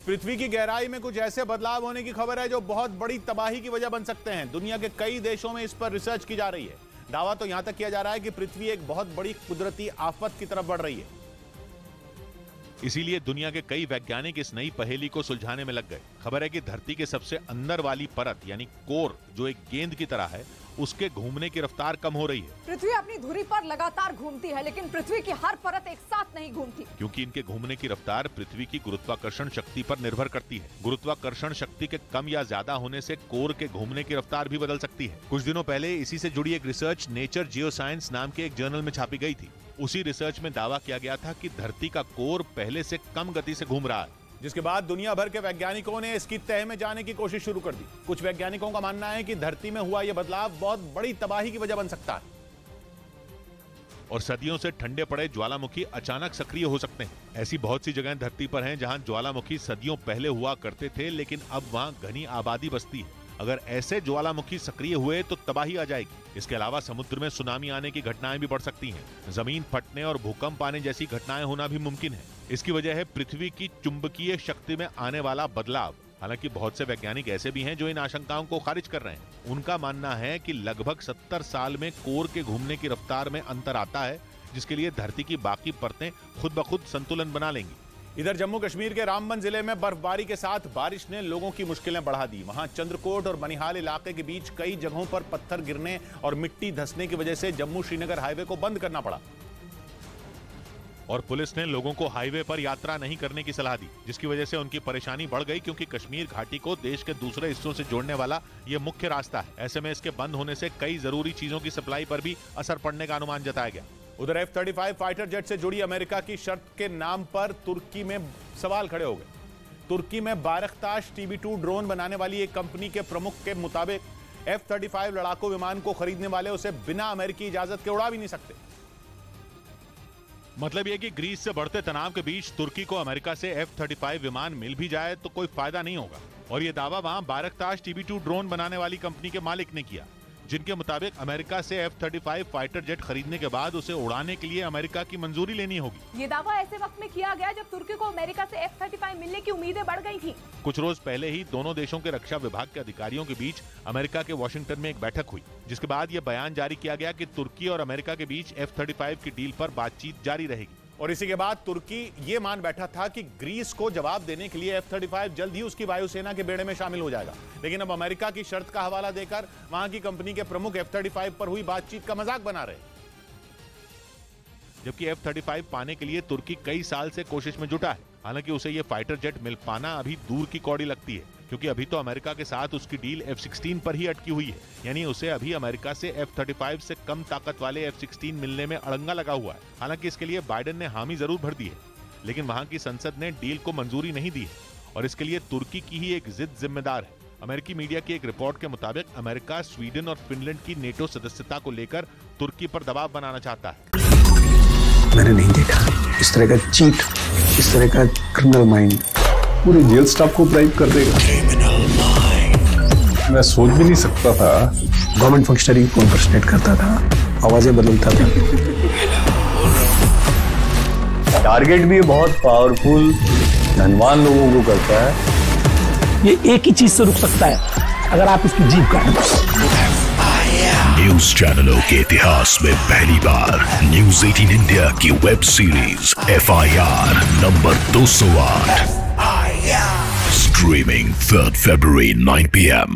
पृथ्वी की गहराई में कुछ ऐसे बदलाव होने की खबर है जो बहुत बड़ी तबाही की वजह बन सकते हैं। दुनिया के कई देशों में इस पर रिसर्च की जा रही है। दावा तो यहां तक किया जा रहा है कि पृथ्वी एक बहुत बड़ी कुदरती आफत की तरफ बढ़ रही है। इसीलिए दुनिया के कई वैज्ञानिक इस नई पहेली को सुलझाने में लग गए। खबर है कि धरती के सबसे अंदर वाली परत यानी कोर, जो एक गेंद की तरह है, उसके घूमने की रफ्तार कम हो रही है। पृथ्वी अपनी धुरी पर लगातार घूमती है, लेकिन पृथ्वी की हर परत एक साथ नहीं घूमती, क्योंकि इनके घूमने की रफ्तार पृथ्वी की गुरुत्वाकर्षण शक्ति पर निर्भर करती है। गुरुत्वाकर्षण शक्ति के कम या ज्यादा होने से कोर के घूमने की रफ्तार भी बदल सकती है। कुछ दिनों पहले इसी से जुड़ी एक रिसर्च नेचर जियोसाइंस नाम के एक जर्नल में छापी गई थी। उसी रिसर्च में दावा किया गया था कि धरती का कोर पहले से कम गति से घूम रहा है, जिसके बाद दुनिया भर के वैज्ञानिकों ने इसकी तह में जाने की कोशिश शुरू कर दी। कुछ वैज्ञानिकों का मानना है कि धरती में हुआ यह बदलाव बहुत बड़ी तबाही की वजह बन सकता है और सदियों से ठंडे पड़े ज्वालामुखी अचानक सक्रिय हो सकते हैं। ऐसी बहुत सी जगहें धरती पर हैं जहां ज्वालामुखी सदियों पहले हुआ करते थे, लेकिन अब वहां घनी आबादी बसती है। अगर ऐसे ज्वालामुखी सक्रिय हुए तो तबाही आ जाएगी। इसके अलावा समुद्र में सुनामी आने की घटनाएं भी बढ़ सकती हैं। जमीन फटने और भूकंप आने जैसी घटनाएं होना भी मुमकिन है। इसकी वजह है पृथ्वी की चुंबकीय शक्ति में आने वाला बदलाव। हालांकि बहुत से वैज्ञानिक ऐसे भी हैं जो इन आशंकाओं को खारिज कर रहे हैं। उनका मानना है कि लगभग 70 साल में कोर के घूमने की रफ्तार में अंतर आता है, जिसके लिए धरती की बाकी परतें खुद ब खुद संतुलन बना लेंगी। इधर जम्मू कश्मीर के रामबन जिले में बर्फबारी के साथ बारिश ने लोगों की मुश्किलें बढ़ा दी। वहां चंद्रकोट और बनिहाल इलाके के बीच कई जगहों पर पत्थर गिरने और मिट्टी धंसने की वजह से जम्मू श्रीनगर हाईवे को बंद करना पड़ा और पुलिस ने लोगों को हाईवे पर यात्रा नहीं करने की सलाह दी, जिसकी वजह से उनकी परेशानी बढ़ गई, क्योंकि कश्मीर घाटी को देश के दूसरे हिस्सों से जोड़ने वाला ये मुख्य रास्ता है। ऐसे में इसके बंद होने से कई जरूरी चीजों की सप्लाई पर भी असर पड़ने का अनुमान जताया गया। उधर F-35 फाइटर जेट से जुड़ी अमेरिका की शर्त के नाम पर तुर्की में सवाल खड़े हो गए। तुर्की में बारकताश TB2 ड्रोन बनाने वाली एक कंपनी के प्रमुख के मुताबिक F-35 लड़ाकू विमान को खरीदने वाले उसे बिना अमेरिकी इजाजत के उड़ा भी नहीं सकते। मतलब यह कि ग्रीस से बढ़ते तनाव के बीच तुर्की को अमेरिका से F-35 विमान मिल भी जाए तो कोई फायदा नहीं होगा। और यह दावा वहां बारकताश TB2 ड्रोन बनाने वाली कंपनी के मालिक ने किया, जिनके मुताबिक अमेरिका से F-35 फाइटर जेट खरीदने के बाद उसे उड़ाने के लिए अमेरिका की मंजूरी लेनी होगी। ये दावा ऐसे वक्त में किया गया जब तुर्की को अमेरिका से F-35 मिलने की उम्मीदें बढ़ गई थी। कुछ रोज पहले ही दोनों देशों के रक्षा विभाग के अधिकारियों के बीच अमेरिका के वाशिंगटन में एक बैठक हुई, जिसके बाद यह बयान जारी किया गया कि तुर्की और अमेरिका के बीच F-35 की डील पर बातचीत जारी रहेगी। और इसी के बाद तुर्की ये मान बैठा था कि ग्रीस को जवाब देने के लिए F-35 जल्द ही उसकी वायुसेना के बेड़े में शामिल हो जाएगा। लेकिन अब अमेरिका की शर्त का हवाला देकर वहां की कंपनी के प्रमुख F-35 पर हुई बातचीत का मजाक बना रहे। जबकि F-35 पाने के लिए तुर्की कई साल से कोशिश में जुटा है। हालांकि उसे ये फाइटर जेट मिल पाना अभी दूर की कौड़ी लगती है, क्योंकि अभी तो अमेरिका के साथ उसकी डील F-16 पर ही अटकी हुई है। यानी उसे अभी अमेरिका से F-35 से कम ताकत वाले F-16 मिलने में अड़ंगा लगा हुआ है। हालांकि इसके लिए बाइडेन ने हामी जरूर भर दी है, लेकिन वहां की संसद ने डील को मंजूरी नहीं दी है और इसके लिए तुर्की की ही एक जिद जिम्मेदार है। अमेरिकी मीडिया की एक रिपोर्ट के मुताबिक अमेरिका स्वीडन और फिनलैंड की नेटो सदस्यता को लेकर तुर्की पर दबाव बनाना चाहता है। मैंने नहीं देखा इस तरह का चीट, इस तरह का क्रिमिनल माइंड पूरे जेल स्टाफ को ब्राइब कर देगा। मैं सोच भी नहीं सकता था गवर्नमेंट फंक्शनरी को इम्पर्सनेट करता था, आवाजें बदलता था। टारगेट भी बहुत पावरफुल धनवान लोगों को करता है। ये एक ही चीज से रुक सकता है, अगर आप इसकी जीभ काट दो। न्यूज चैनलों के इतिहास में पहली बार न्यूज 18 इंडिया की web series FIR number 208 streaming 3 February 9 PM